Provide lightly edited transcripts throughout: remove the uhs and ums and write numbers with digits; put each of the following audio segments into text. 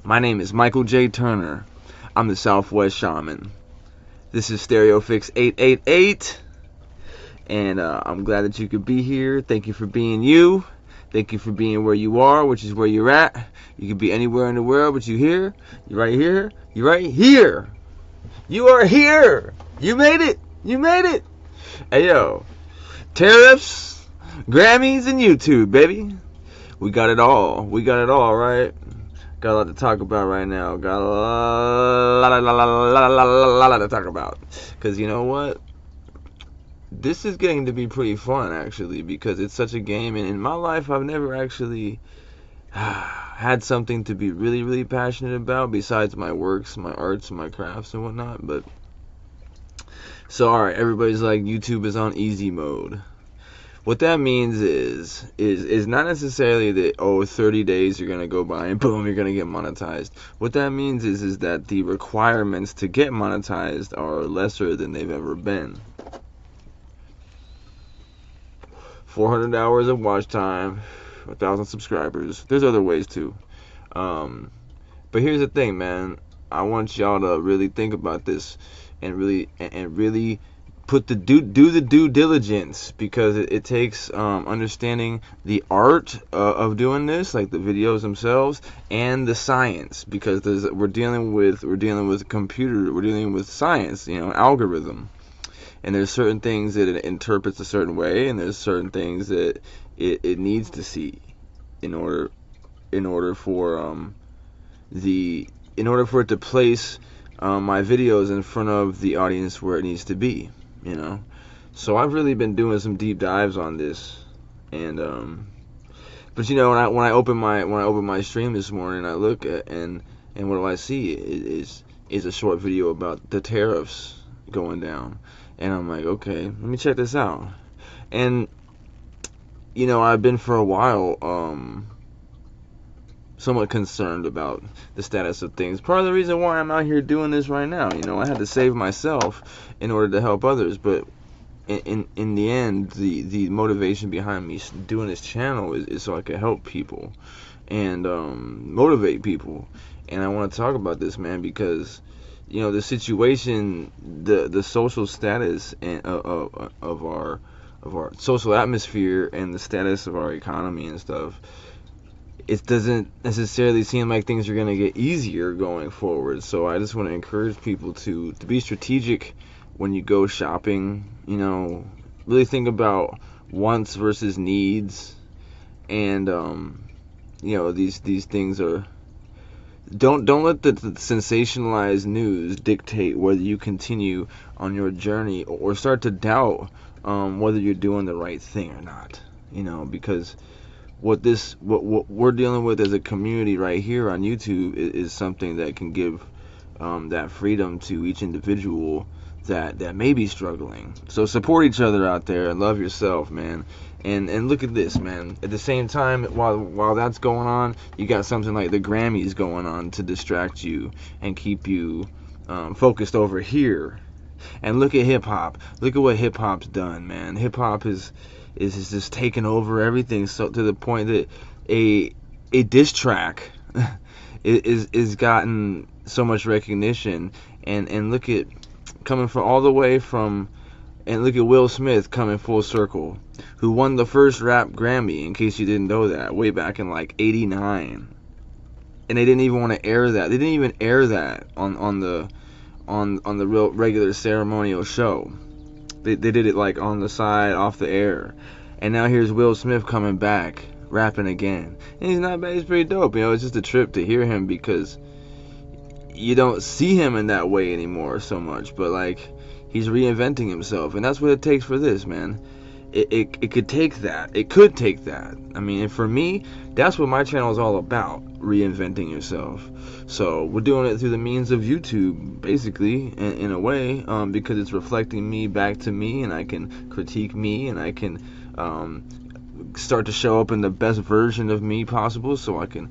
My name is Michael J. Turner. I'm the Southwest Shaman. This is StereoFix 888, and I'm glad that you could be here. Thank you for being you. Thank you for being where you are, which is where you're at. You could be anywhere in the world, but you're here. You're right here. You're right here. You are here. You made it. You made it. Hey, yo. Tariffs, Grammys, and YouTube, baby. We got it all. We got it all, right? Got a lot to talk about right now. Got a lot to talk about. Because you know what? This is getting to be pretty fun, actually, because it's such a game. And in my life, I've never actually had something to be really, really passionate about besides my works, my arts, my crafts, and whatnot. But so, all right, everybody's like, YouTube is on easy mode. What that means is not necessarily that, 30 days you're going to go by and boom, you're going to get monetized. What that means is that the requirements to get monetized are lesser than they've ever been. 400 hours of watch time, 1,000 subscribers. There's other ways too. But here's the thing, man. I want y'all to really think about this and really put the do the due diligence, because it takes understanding the art of doing this, like the videos themselves, and the science, because we're dealing with computer, we're dealing with science, algorithm, and there's certain things that it interprets a certain way, and there's certain things that it needs to see in order for it to place my videos in front of the audience where it needs to be. So I've really been doing some deep dives on this, and but when I open my stream this morning, I look at and what do I see is a short video about the tariffs going down, and I'm like, okay, let me check this out. And I've been for a while somewhat concerned about the status of things. Part of the reason why I'm out here doing this right now, I had to save myself in order to help others, but in the end, the motivation behind me doing this channel is so I can help people and motivate people. And I want to talk about this, man, because the situation, the social status of our social atmosphere and the status of our economy and stuff, it doesn't necessarily seem like things are going to get easier going forward. So I just want to encourage people to be strategic when you go shopping. Really think about wants versus needs, and these things are, don't let the sensationalized news dictate whether you continue on your journey or start to doubt whether you're doing the right thing or not. Because what we're dealing with as a community right here on YouTube is something that can give that freedom to each individual that may be struggling. So support each other out there and love yourself, man. And look at this, man. At the same time, while that's going on, you got something like the Grammys going on to distract you and keep you focused over here. And look at hip hop. Look at what hip hop's done, man. Hip hop is just taking over everything, so to the point that a diss track is gotten so much recognition. And look at coming from all the way from, and look at Will Smith coming full circle, who won the first rap Grammy, in case you didn't know that, way back in like '89. And they didn't even want to air that. They didn't even air that on the real regular ceremonial show. They did it like on the side, off the air. And now here's Will Smith coming back, rapping again. And he's not bad, he's pretty dope. It's just a trip to hear him, because you don't see him in that way anymore so much. But like, he's reinventing himself, and that's what it takes for this, man. It could take that. It could take that. I mean, and for me, that's what my channel is all about, reinventing yourself. So we're doing it through the means of YouTube, basically, in a way, because it's reflecting me back to me, and I can critique me, and I can start to show up in the best version of me possible, so I can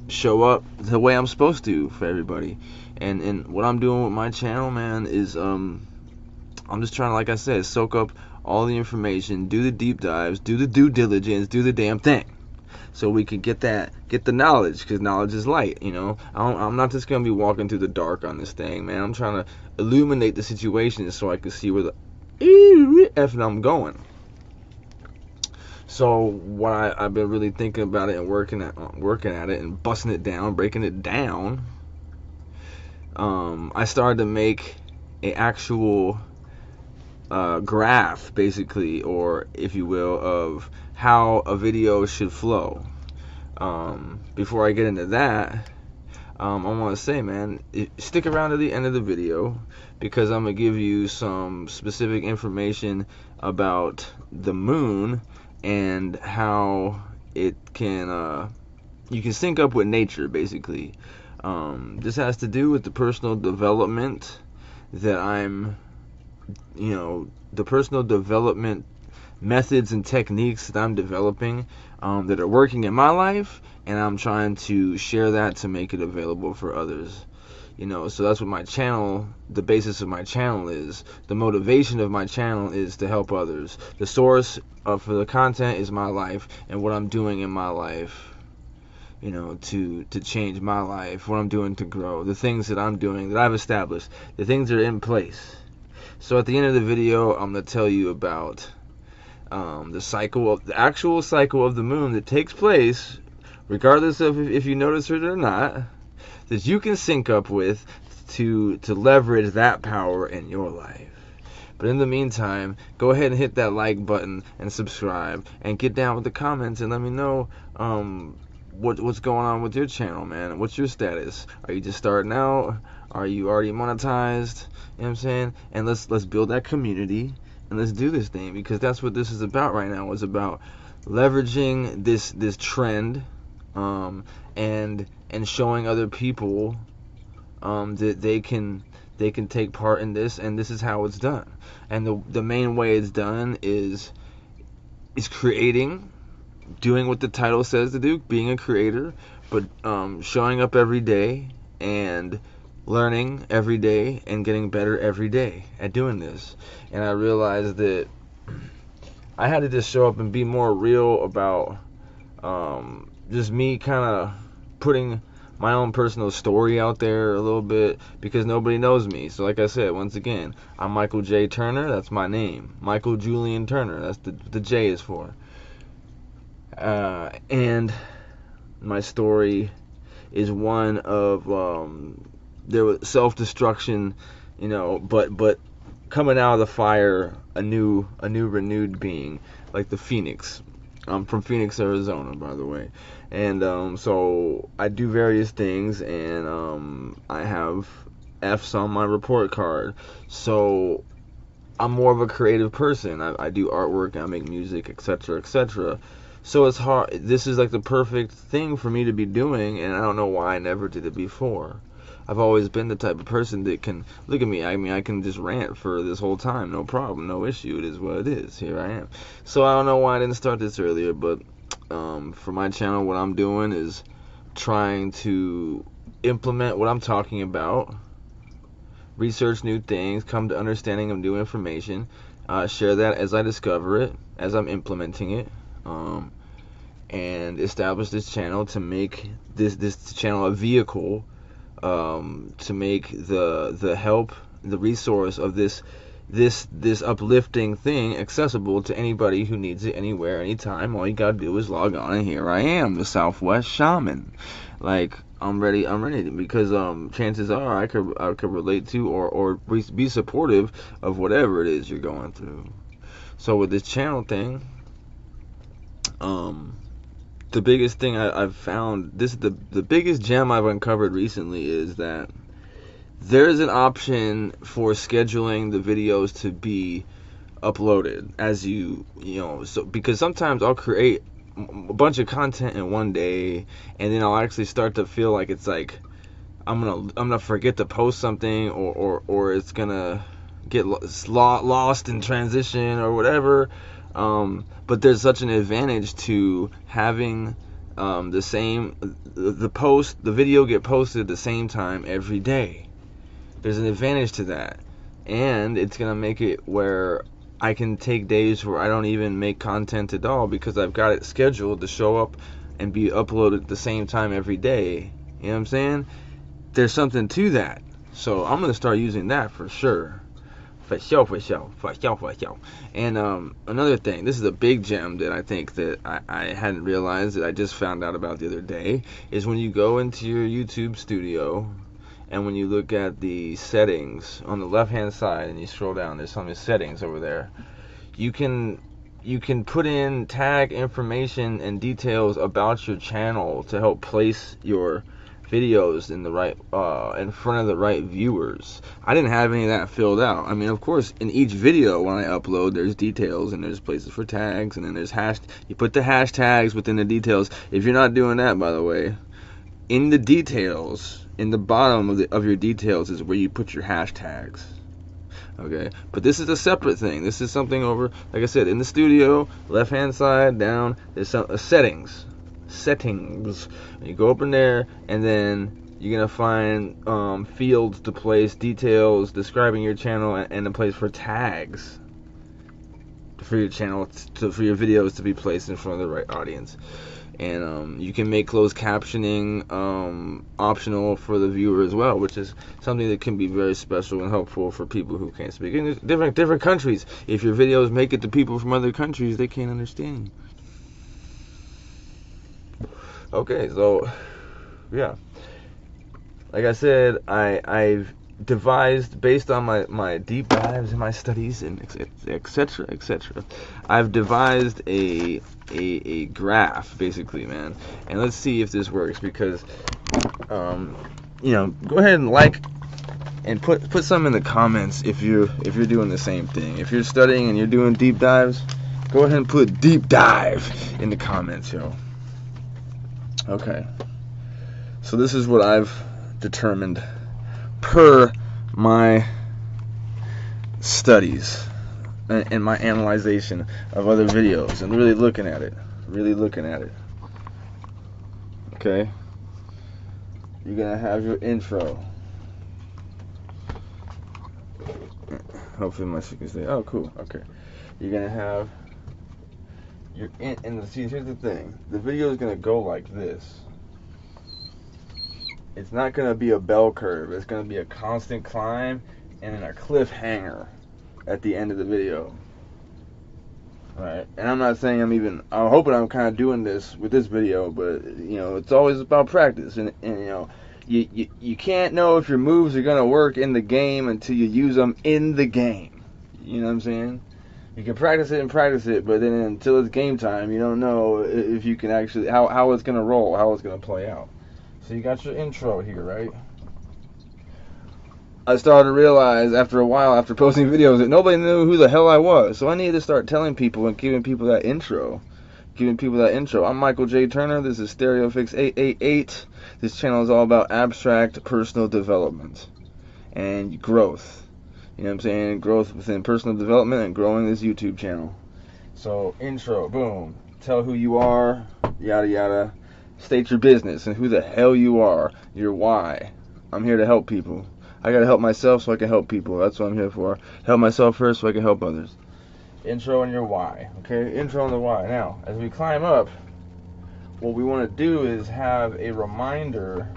show up the way I'm supposed to for everybody. And what I'm doing with my channel, man, is I'm just trying to, like I said, soak up all the information, do the deep dives, do the due diligence, do the damn thing. so we can get the knowledge, because knowledge is light. I'm not just gonna be walking through the dark on this thing, man. I'm trying to illuminate the situation so I can see where the F and I'm going. So what I've been really thinking about it and working at it and busting it down, breaking it down. I started to make an actual graph, basically, or if you will, of how a video should flow. Before I get into that, I want to say, man, stick around to the end of the video, because I'm going to give you some specific information about the moon and how it can, you can sync up with nature, basically. This has to do with the personal development that the personal development methods and techniques that I'm developing, that are working in my life, and I'm trying to share that to make it available for others. So that's what my channel, the basis of my channel is. The motivation of my channel is to help others. The source for the content is my life and what I'm doing in my life, to change my life, what I'm doing to grow, the things that I'm doing, that I've established, the things that are in place. So at the end of the video, I'm going to tell you about the actual cycle of the moon that takes place, regardless of if you notice it or not, that you can sync up with to leverage that power in your life. But in the meantime, go ahead and hit that like button and subscribe, and get down with the comments and let me know what's going on with your channel, man. What's your status? Are you just starting out? Are you already monetized? You know what I'm saying? And let's build that community, and let's do this thing, because that's what this is about right now. It's about leveraging this trend, and showing other people that they can take part in this, and this is how it's done. And the main way it's done is creating, doing what the title says to do, being a creator, but showing up every day and learning every day and getting better every day at doing this. And I realized that I had to just show up and be more real about just me kind of putting my own personal story out there a little bit, because nobody knows me. So like I said, once again, I'm Michael J. Turner. That's my name. Michael Julian Turner. That's the J is for. And my story is one of there was self-destruction, but coming out of the fire, a new renewed being, like the phoenix. I'm from Phoenix, Arizona, by the way. And so I do various things, and I have F's on my report card. So I'm more of a creative person. I do artwork, I make music, etc., etc. So it's hard. This is like the perfect thing for me to be doing, and I don't know why I never did it before. I've always been the type of person that can, look at me, I can just rant for this whole time, no problem, no issue. It is what it is. Here I am. So I don't know why I didn't start this earlier, but for my channel, what I'm doing is trying to implement what I'm talking about, research new things, come to understanding of new information, share that as I discover it, as I'm implementing it, and establish this channel to make this channel a vehicle to make the help, the resource of this uplifting thing accessible to anybody who needs it, anywhere, anytime. All you gotta do is log on, and here I am, the Southwest Shaman. Like, I'm ready, because chances are I could relate to or be supportive of whatever it is you're going through. So with this channel thing, the biggest thing I've found, the biggest gem I've uncovered recently, is that there's an option for scheduling the videos to be uploaded as so, because sometimes I'll create a bunch of content in one day, and then I'll actually start to feel like it's like I'm gonna forget to post something, or it's gonna get lost in transition or whatever. But there's such an advantage to having the video get posted at the same time every day. There's an advantage to that, and it's gonna make it where I can take days where I don't even make content at all, because I've got it scheduled to show up and be uploaded at the same time every day. You know what I'm saying? There's something to that. So I'm gonna start using that for sure. For sure. And another thing, this is a big gem that I think that I hadn't realized, that I just found out about the other day, is when you go into your YouTube studio and when you look at the settings on the left hand side and you scroll down, there's some settings over there. You can put in tag information and details about your channel to help place your videos in the right in front of the right viewers. I didn't have any of that filled out. I mean, of course, in each video when I upload, there's details and there's places for tags, and then there's you put the hashtags within the details. If you're not doing that, by the way, in the details, in the bottom of your details is where you put your hashtags. Okay, but this is a separate thing. This is something over, like I said, in the studio, left hand side down, there's some settings. You go up in there, and then you're gonna find fields to place details describing your channel, and a place for tags for your channel, for your videos to be placed in front of the right audience. And you can make closed captioning optional for the viewer as well, which is something that can be very special and helpful for people who can't speak English. Different countries. If your videos make it to people from other countries, they can't understand you. Okay, so yeah, like I said, I've devised, based on my deep dives in my studies and etc. I've devised a graph, basically, man. And let's see if this works, because you know, go ahead and like and put some in the comments if you're doing the same thing. If you're studying and you're doing deep dives, go ahead and put deep dive in the comments, yo. Okay, so this is what I've determined per my studies and my analyzation of other videos, and really looking at it. Okay, you're gonna have your intro. Hopefully my shit can stay. Oh, cool. Okay, you're gonna have and see, here's the thing. The video is gonna go like this. It's not gonna be a bell curve. It's gonna be a constant climb and then a cliffhanger at the end of the video. Alright, and I'm not saying I'm hoping I'm kind of doing this with this video, but you know, it's always about practice, and you know, you can't know if your moves are gonna work in the game until you use them in the game. You know what I'm saying? You can practice it, but then until it's game time, you don't know if you can actually, how it's gonna roll, how it's gonna play out. So you got your intro here, right? I started to realize after a while, after posting videos, that nobody knew who the hell I was. So I needed to start telling people and giving people that intro. I'm Michael J. Turner. This is StereoFix 888. This channel is all about abstract personal development and growth. You know what I'm saying? Growth within personal development and growing this YouTube channel. So, intro, boom. Tell who you are, yada yada. State your business and who the hell you are, your why. I'm here to help people. I gotta help myself so I can help people. That's what I'm here for. Help myself first so I can help others. Intro and your why. Okay? Intro and the why. Now, as we climb up, what we want to do is have a reminder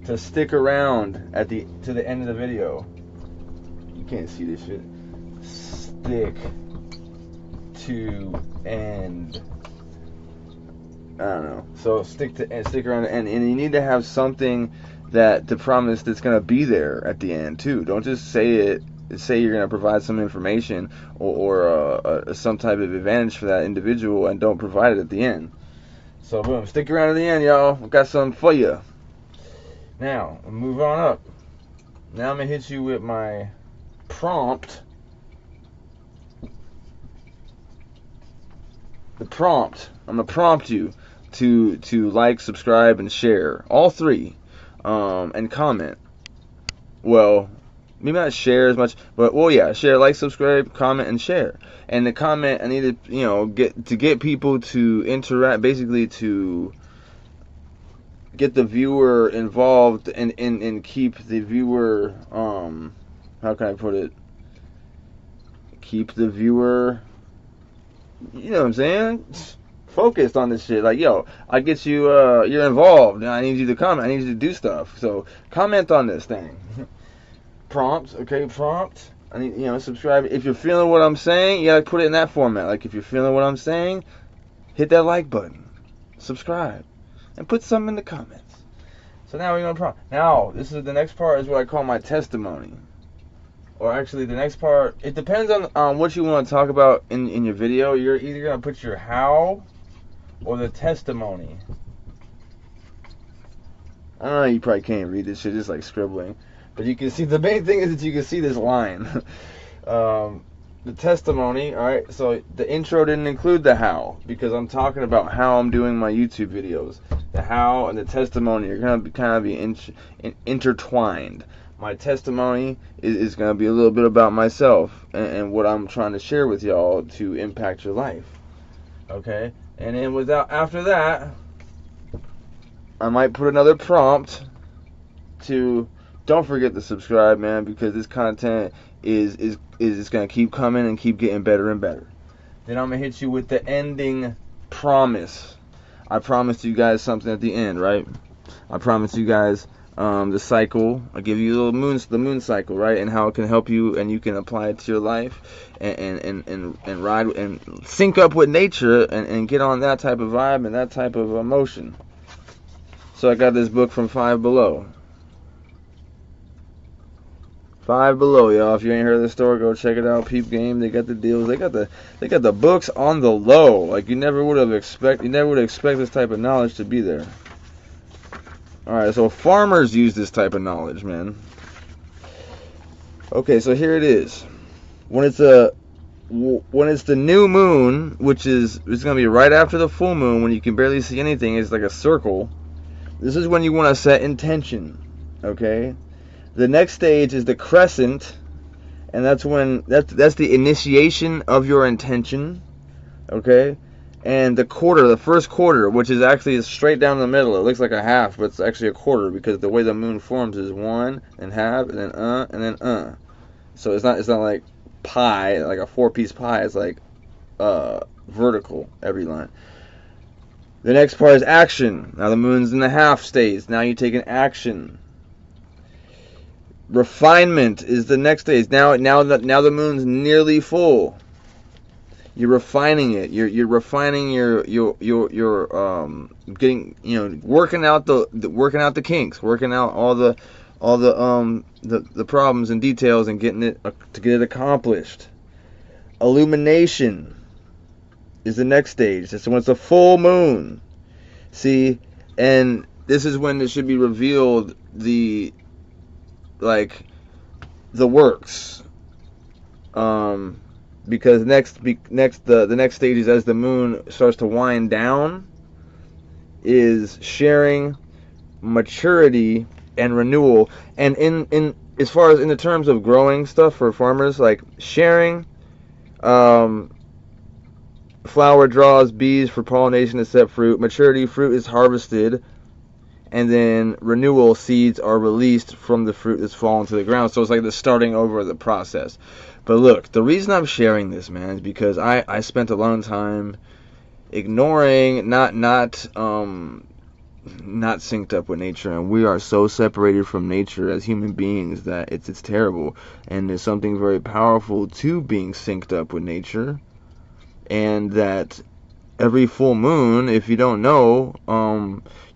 to stick around to the end of the video. You can't see this shit. Stick to end. I don't know. So stick around to end, and you need to have something to promise that's gonna be there at the end too. Don't just say it. Say you're gonna provide some information or some type of advantage for that individual, and don't provide it at the end. So boom, stick around to the end, y'all. I've got something for you. Now, move on up. Now I'm going to hit you with my prompt. The prompt. I'm going to prompt you to like, subscribe, and share. All three. And comment. Well, maybe not share as much, but, well, yeah, share, like, subscribe, comment, and share. And the comment, I need to, you know, get people to interact, basically to get the viewer involved and keep the viewer, how can I put it? Keep the viewer, you know what I'm saying? focused on this shit. Like, yo, I get you, you're involved, and I need you to comment. I need you to do stuff. So comment on this thing. Prompt, okay, prompt. I need, subscribe. If you're feeling what I'm saying, you gotta put it in that format. Like, if you're feeling what I'm saying, hit that like button, subscribe, and put something in the comments. So now we're gonna prompt. Now, this is the next part, is what I call my testimony. Or actually, the next part, it depends on what you want to talk about in your video. You're either going to put your how or the testimony. I don't know, you probably can't read this shit, just like scribbling. But you can see, the main thing is that you can see this line. The testimony, alright, so the intro didn't include the how, because I'm talking about how I'm doing my YouTube videos. The how and the testimony are going to kind of be intertwined. My testimony is going to be a little bit about myself and what I'm trying to share with y'all to impact your life. Okay? And then after that, I might put another prompt to, don't forget to subscribe, man, because this content is going to keep coming and keep getting better and better. Then I'm going to hit you with the ending promise. I promised you guys something at the end, right? I promised you guys the cycle. I give you the moon cycle, right, and how it can help you, and you can apply it to your life, and ride and sync up with nature, and get on that type of vibe and that type of emotion. So I got this book from Five Below. Five Below, y'all. If you ain't heard of the store, go check it out. Peep Game. They got the deals. They got the books on the low. Like you never would expect this type of knowledge to be there. Alright, so farmers use this type of knowledge, man. Okay, so here it is. When it's the new moon, which it's going to be right after the full moon, when you can barely see anything, it's like a circle. This is when you want to set intention, okay? The next stage is the crescent, and that's the initiation of your intention, okay? And the first quarter, which is actually straight down the middle. It looks like a half, but it's actually a quarter, because the way the moon forms is one and half, and then So it's not like pie, like a 4-piece pie. It's like vertical every line. The next part is action. Now the moon's in the half stage. Now you take an action. Refinement is the next stage. Now the moon's nearly full. You're refining it. You're refining your getting, working out the kinks, working out all the problems and details, and getting it to get it accomplished. Illumination is the next stage. That's when it's a full moon. See, and this is when it should be revealed the works. Because the next stage is, as the moon starts to wind down, is sharing, maturity, and renewal. And in as far as in the terms of growing stuff for farmers, like sharing, flower draws bees for pollination to set fruit. Maturity, fruit is harvested, and then renewal, seeds are released from the fruit that's fallen to the ground. So it's like the starting over of the process. But look, the reason I'm sharing this, man, is because I spent a long time ignoring, not synced up with nature, and we are so separated from nature as human beings that it's terrible. And there's something very powerful to being synced up with nature, and that every full moon, if you don't know,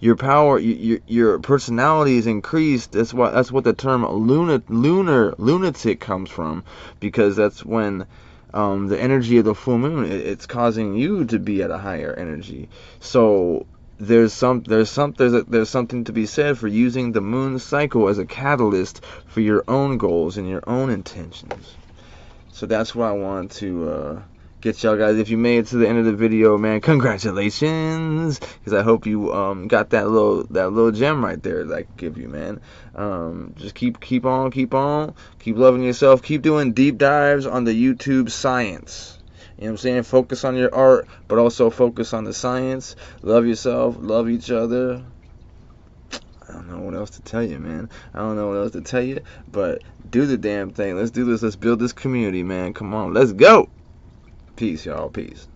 your power, your personality is increased. That's what the term lunatic comes from, because that's when the energy of the full moon, it's causing you to be at a higher energy. So there's something to be said for using the moon cycle as a catalyst for your own goals and your own intentions. So that's what I want to get y'all guys. If you made it to the end of the video, man, congratulations, because I hope you got that little gem right there that I could give you, man. Just keep loving yourself, keep doing deep dives on the YouTube science. You know what I'm saying? Focus on your art, but also focus on the science. Love yourself, love each other. I don't know what else to tell you, man. I don't know what else to tell you, but do the damn thing. Let's do this. Let's build this community, man. Come on, let's go. Peace, y'all. Peace.